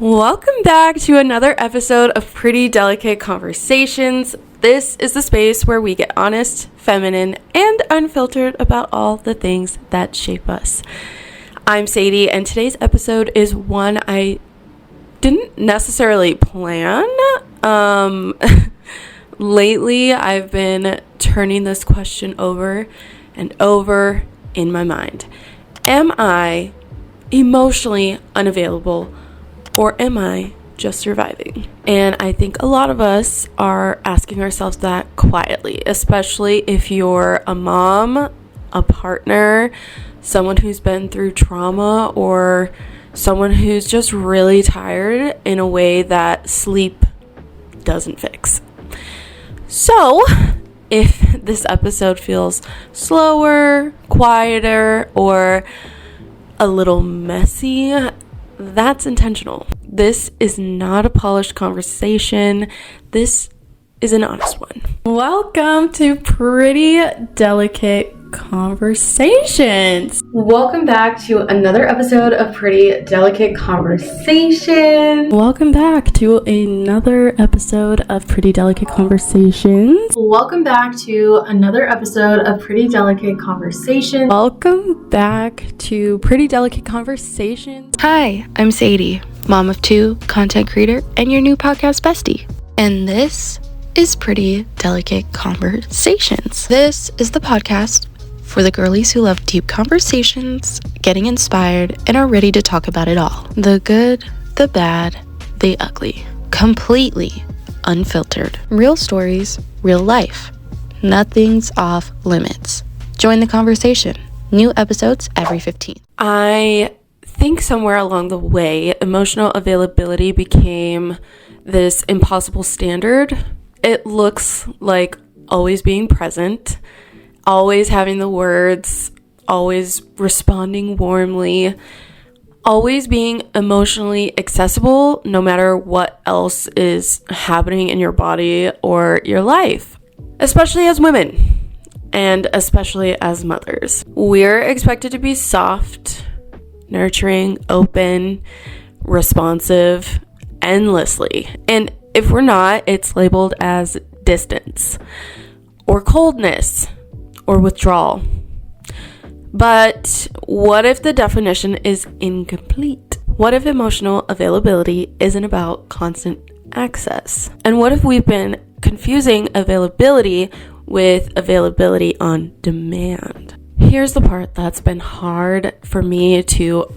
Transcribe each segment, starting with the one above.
Welcome back to another episode of Pretty Delicate Conversations. This is the space where we get honest, feminine, and unfiltered about all the things that shape us. I'm Sadie, and today's episode is one I didn't necessarily plan. Lately, I've been turning this question over and over in my mind. Am I emotionally unavailable? Or am I just surviving? And I think a lot of us are asking ourselves that quietly, especially if you're a mom, a partner, someone who's been through trauma, or someone who's just really tired in a way that sleep doesn't fix. So, if this episode feels slower, quieter, or a little messy, that's intentional. This is not a polished conversation. This is an honest one. Welcome to Pretty Delicate Conversations. Welcome back to another episode of Pretty Delicate Conversations. Welcome back to another episode of Pretty Delicate Conversations. Welcome back to another episode of Pretty Delicate Conversations. Welcome back to Pretty Delicate Conversations. Hi, I'm Sadie, mom of two, content creator, and your new podcast bestie. And this is Pretty Delicate Conversations. This is the podcast for the girlies who love deep conversations, getting inspired, and are ready to talk about it all. The good, the bad, the ugly. Completely unfiltered. Real stories, real life. Nothing's off limits. Join the conversation. New episodes every 15th. I think somewhere along the way, emotional availability became this impossible standard. It looks like always being present, always having the words, always responding warmly, always being emotionally accessible no matter what else is happening in your body or your life, especially as women and especially as mothers. We're expected to be soft, nurturing, open, responsive, endlessly. And if we're not, it's labeled as distance or coldness or withdrawal. But what if the definition is incomplete? What if emotional availability isn't about constant access? And what if we've been confusing availability with availability on demand? Here's the part that's been hard for me to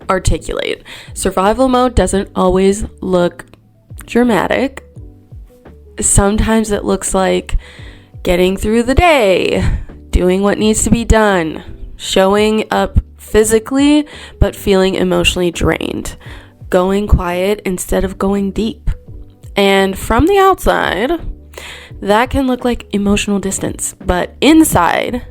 articulate. Survival mode doesn't always look dramatic. Sometimes it looks like getting through the day, doing what needs to be done, showing up physically but feeling emotionally drained, going quiet instead of going deep. And from the outside, that can look like emotional distance, but inside,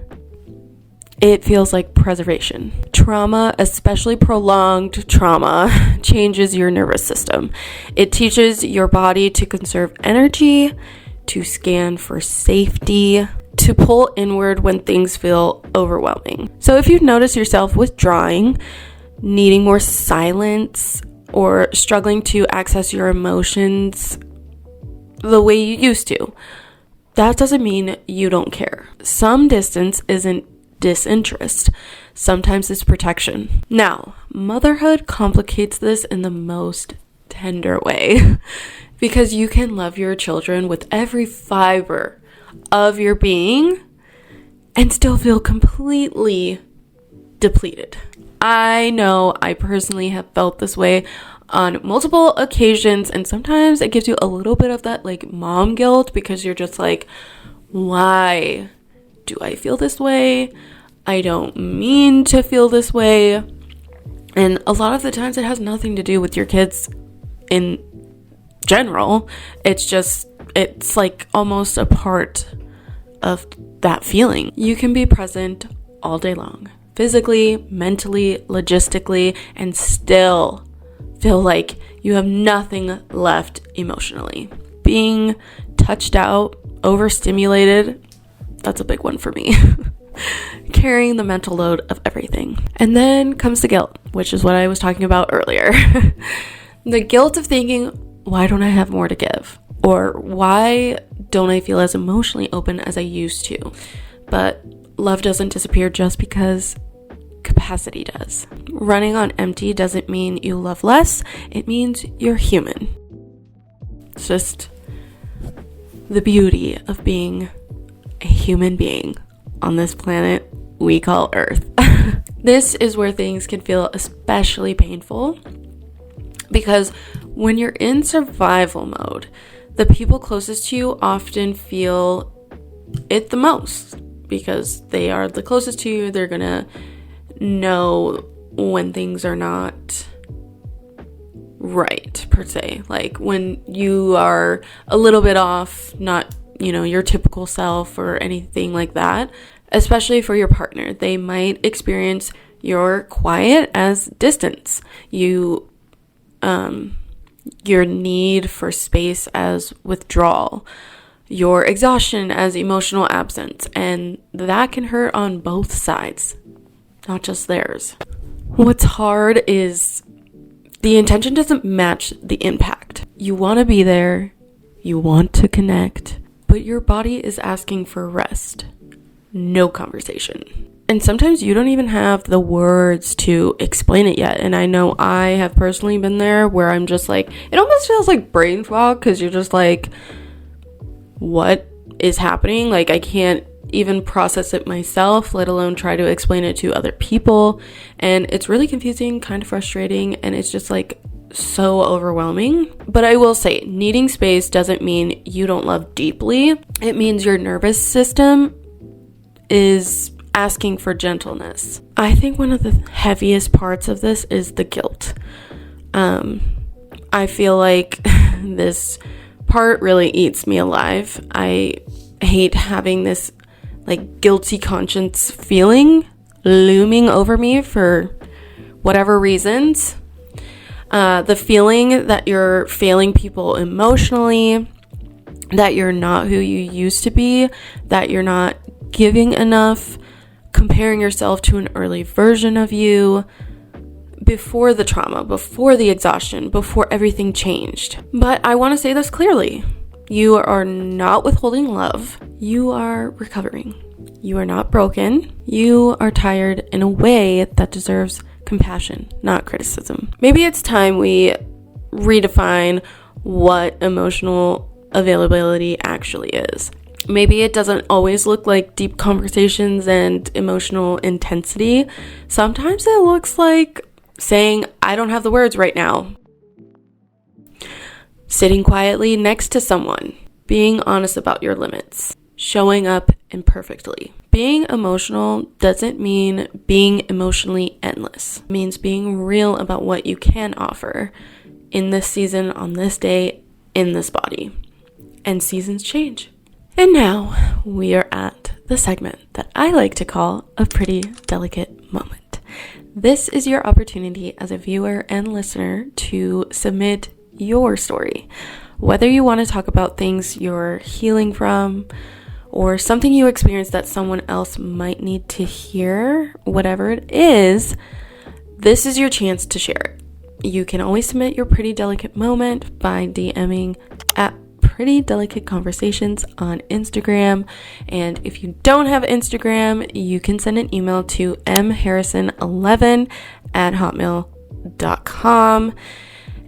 it feels like preservation. Trauma, especially prolonged trauma, changes your nervous system. It teaches your body to conserve energy, to scan for safety, to pull inward when things feel overwhelming. So if you notice yourself withdrawing, needing more silence, or struggling to access your emotions the way you used to, that doesn't mean you don't care. Some distance isn't disinterest. Sometimes it's protection. Now, motherhood complicates this in the most tender way because you can love your children with every fiber of your being and still feel completely depleted. I know I personally have felt this way on multiple occasions, and sometimes it gives you a little bit of that like mom guilt because you're just like, why do I feel this way? I don't mean to feel this way. And a lot of the times it has nothing to do with your kids in general. It's like almost a part of that feeling. You can be present all day long, physically, mentally, logistically, and still feel like you have nothing left emotionally. Being touched out, overstimulated, that's a big one for me. Carrying the mental load of everything. And then comes the guilt, which is what I was talking about earlier. The guilt of thinking, why don't I have more to give? Or why don't I feel as emotionally open as I used to? But love doesn't disappear just because capacity does. Running on empty doesn't mean you love less. It means you're human. It's just the beauty of being a human being on this planet we call Earth. This is where things can feel especially painful, because when you're in survival mode, the people closest to you often feel it the most because they are the closest to you. They're gonna know when things are not right, per se. Like when you are a little bit off, not, your typical self or anything like that. Especially for your partner, they might experience your quiet as distance. Your need for space as withdrawal, your exhaustion as emotional absence, and that can hurt on both sides, not just theirs. What's hard is the intention doesn't match the impact. You want to be there, you want to connect, but your body is asking for rest, no conversation. And sometimes you don't even have the words to explain it yet. And I know I have personally been there where I'm just like, it almost feels like brain fog because you're just like, what is happening? Like I can't even process it myself, let alone try to explain it to other people. And it's really confusing, kind of frustrating, and it's just like so overwhelming. But I will say, needing space doesn't mean you don't love deeply. It means your nervous system is asking for gentleness. I think one of the heaviest parts of this is the guilt. I feel like this part really eats me alive. I hate having this like guilty conscience feeling looming over me for whatever reasons. The feeling that you're failing people emotionally, that you're not who you used to be, that you're not giving enough, comparing yourself to an early version of you before the trauma, before the exhaustion, before everything changed. But I want to say this clearly. You are not withholding love. You are recovering. You are not broken. You are tired in a way that deserves compassion, not criticism. Maybe it's time we redefine what emotional availability actually is. Maybe it doesn't always look like deep conversations and emotional intensity. Sometimes it looks like saying, I don't have the words right now. Sitting quietly next to someone. Being honest about your limits. Showing up imperfectly. Being emotional doesn't mean being emotionally endless. It means being real about what you can offer in this season, on this day, in this body. And seasons change. And now we are at the segment that I like to call a pretty delicate moment. This is your opportunity as a viewer and listener to submit your story. Whether you want to talk about things you're healing from or something you experienced that someone else might need to hear, whatever it is, this is your chance to share it. You can always submit your pretty delicate moment by DMing at Pretty Delicate Conversations on Instagram. And if you don't have Instagram, you can send an email to mharrison11@hotmail.com.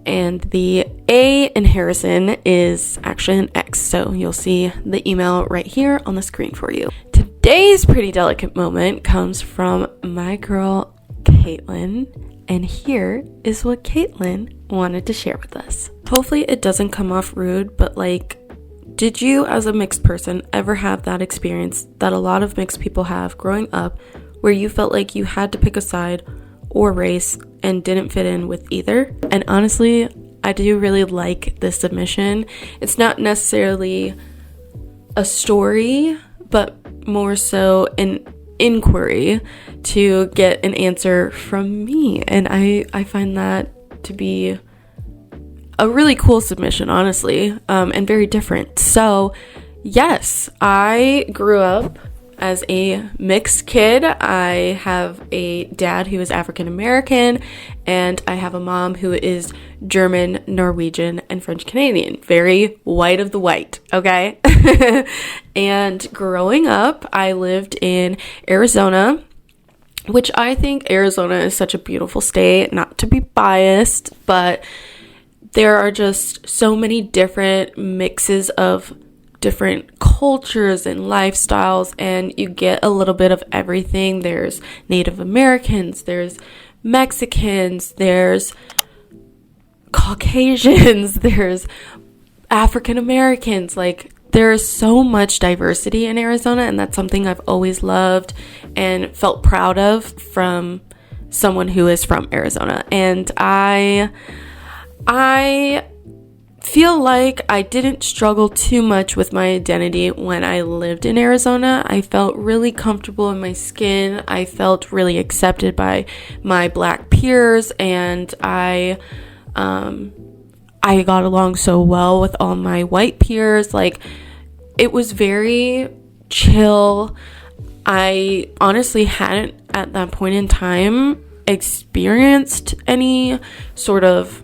And the A in Harrison is actually an X, so you'll see the email right here on the screen for you. Today's pretty delicate moment comes from my girl, Caitlin, and here is what Caitlin wanted to share with us. Hopefully it doesn't come off rude, but did you as a mixed person ever have that experience that a lot of mixed people have growing up where you felt like you had to pick a side or race and didn't fit in with either? And honestly, I do really like this submission. It's not necessarily a story, but more so an inquiry to get an answer from me. And I find that to be a really cool submission, honestly, and very different. So yes, I grew up as a mixed kid. I have a dad who is African American, and I have a mom who is German, Norwegian, and French Canadian. Very white of the white, okay? And growing up, I lived in Arizona, which I think Arizona is such a beautiful state, not to be biased, but there are just so many different mixes of different cultures and lifestyles, and you get a little bit of everything. There's Native Americans, there's Mexicans, there's Caucasians, there's African Americans. Like, there is so much diversity in Arizona, and that's something I've always loved and felt proud of from someone who is from Arizona. And I feel like I didn't struggle too much with my identity when I lived in Arizona. I felt really comfortable in my skin. I felt really accepted by my Black peers, and I got along so well with all my white peers. Like, it was very chill. I honestly hadn't at that point in time experienced any sort of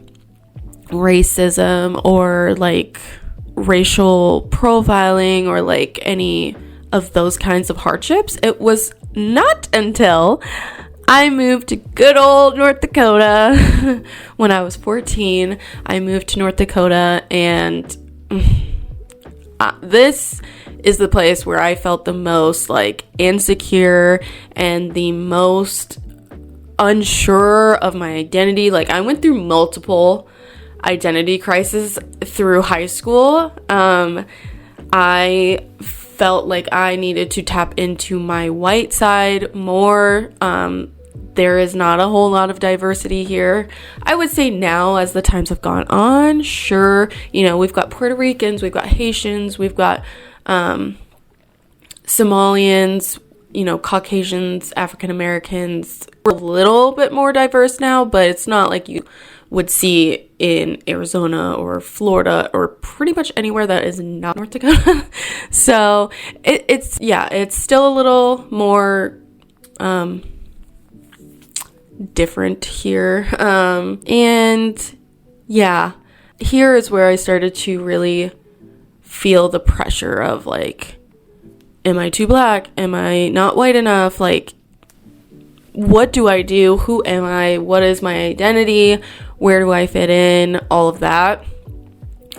racism or like racial profiling or like any of those kinds of hardships. It was not until I moved to good old North Dakota when I was 14. I moved to North Dakota, and this is the place where I felt the most like insecure and the most unsure of my identity. Like, I went through multiple identity crises through high school. I felt like I needed to tap into my white side more. There is not a whole lot of diversity here. I would say now, as the times have gone on, sure, you know, we've got Puerto Ricans, we've got Haitians, we've got Somalians, you know, Caucasians, African Americans. We're a little bit more diverse now, but it's not like you would see in Arizona or Florida or pretty much anywhere that is not North Dakota. So it's still a little more different here. And yeah, here is where I started to really feel the pressure of like, am I too Black? Am I not white enough? Like, what do I do? Who am I? What is my identity? Where do I fit in? All of that.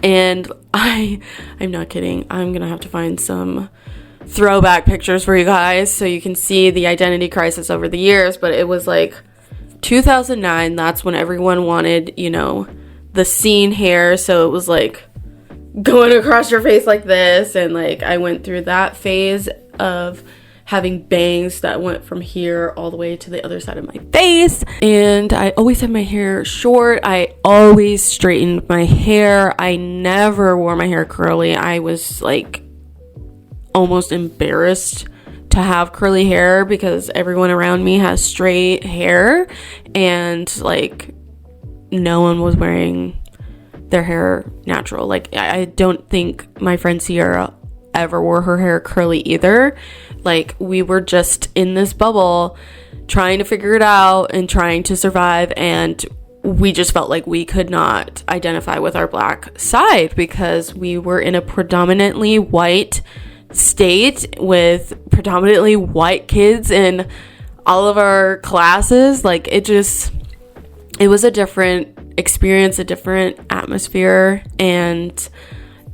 And I'm not kidding. I'm gonna have to find some throwback pictures for you guys so you can see the identity crisis over the years. But it was like 2009. That's when everyone wanted, you know, the scene hair. So it was like going across your face like this, and like I went through that phase of having bangs that went from here all the way to the other side of my face. And I always had my hair short. I always straightened my hair. I never wore my hair curly. I was like almost embarrassed to have curly hair because everyone around me has straight hair, and like no one was wearing their hair natural. Like, I don't think my friend Sierra ever wore her hair curly either. Like, we were just in this bubble trying to figure it out and trying to survive, and we just felt like we could not identify with our Black side because we were in a predominantly white state with predominantly white kids in all of our classes. Like, it was a different experience, a different atmosphere, and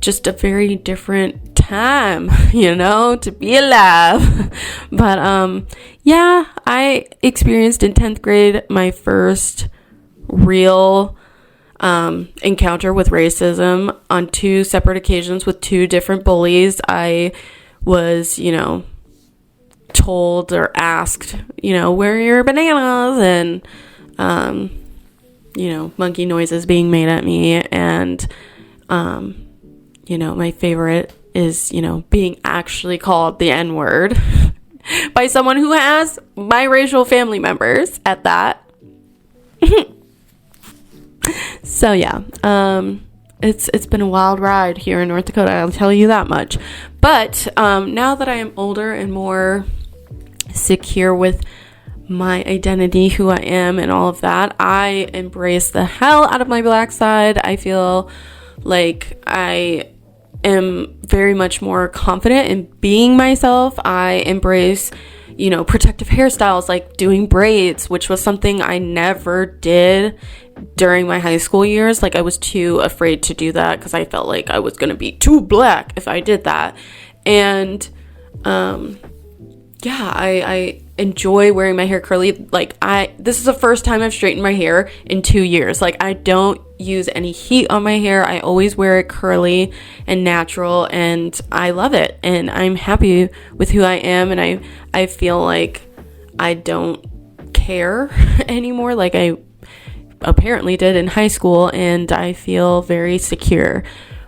just a very different time, you know, to be alive. But yeah, I experienced in 10th grade my first real encounter with racism on 2 separate occasions with 2 different bullies. I was, you know, told or asked, you know, where are your bananas, and you know, monkey noises being made at me. And you know, my favorite is, you know, being actually called the N-word by someone who has biracial family members at that. So yeah, it's been a wild ride here in North Dakota, I'll tell you that much. But now that I am older and more secure with my identity, who I am, and all of that, I embrace the hell out of my Black side. I feel like I am very much more confident in being myself. I embrace, protective hairstyles, like doing braids, which was something I never did during my high school years. Like, I was too afraid to do that because I felt like I was going to be too Black if I did that. And I enjoy wearing my hair curly. This is the first time I've straightened my hair in 2 years. Like, I don't use any heat on my hair. I always wear it curly and natural, and I love it. And I'm happy with who I am, and I feel like I don't care anymore like I apparently did in high school, and I feel very secure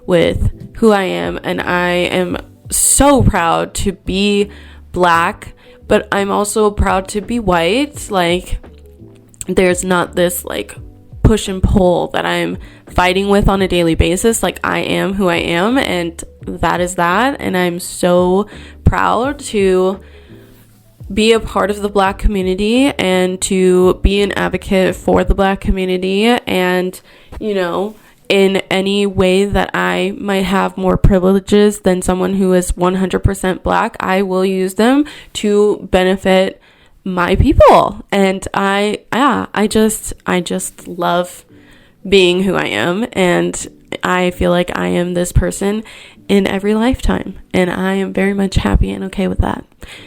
with who I am, and I am so proud to be Black, but I'm also proud to be white. Like, there's not this like push and pull that I'm fighting with on a daily basis. Like, I am who I am, and that is that. And I'm so proud to be a part of the Black community and to be an advocate for the Black community. And, in any way that I might have more privileges than someone who is 100% Black, I will use them to benefit my people. And I just love being who I am, and I feel like I am this person in every lifetime, and I am very much happy and okay with that.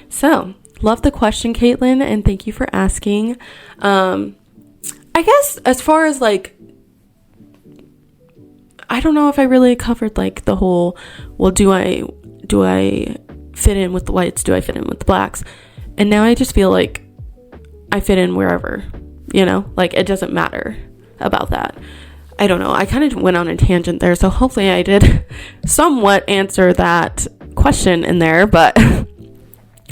So, love the question, Caitlin, and thank you for asking. I guess as far as like, I don't know if I really covered like the whole, well, do I fit in with the whites? Do I fit in with the Blacks? And now I just feel like I fit in wherever, like it doesn't matter about that. I don't know. I kind of went on a tangent there, so hopefully I did somewhat answer that question in there, but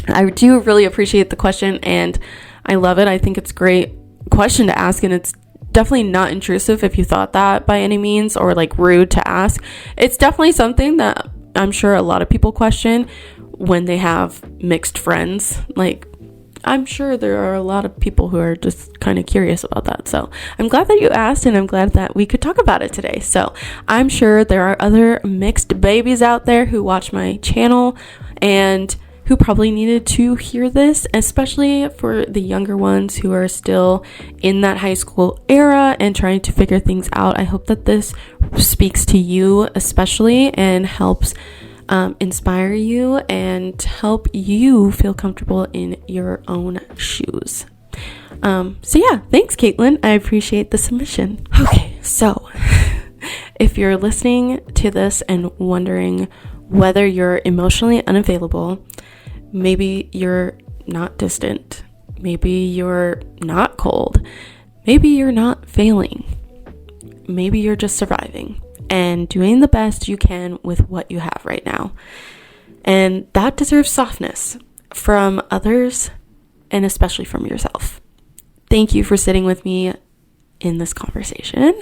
I do really appreciate the question, and I love it. I think it's a great question to ask, and it's definitely not intrusive if you thought that by any means, or like rude to ask. It's definitely something that I'm sure a lot of people question when they have mixed friends. Like, I'm sure there are a lot of people who are just kind of curious about that. So I'm glad that you asked, and I'm glad that we could talk about it today. So I'm sure there are other mixed babies out there who watch my channel and who probably needed to hear this, especially for the younger ones who are still in that high school era and trying to figure things out. I hope that this speaks to you especially and helps inspire you and help you feel comfortable in your own shoes. So yeah, thanks, Caitlin. I appreciate the submission. Okay, so if you're listening to this and wondering whether you're emotionally unavailable, maybe you're not distant, maybe you're not cold, maybe you're not failing, maybe you're just surviving and doing the best you can with what you have right now. And that deserves softness from others and especially from yourself. Thank you for sitting with me in this conversation.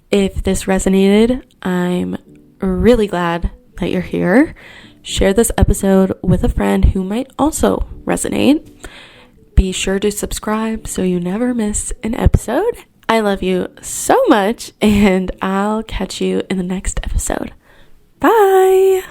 If this resonated, I'm really glad that you're here. Share this episode with a friend who might also resonate. Be sure to subscribe so you never miss an episode. I love you so much, and I'll catch you in the next episode. Bye!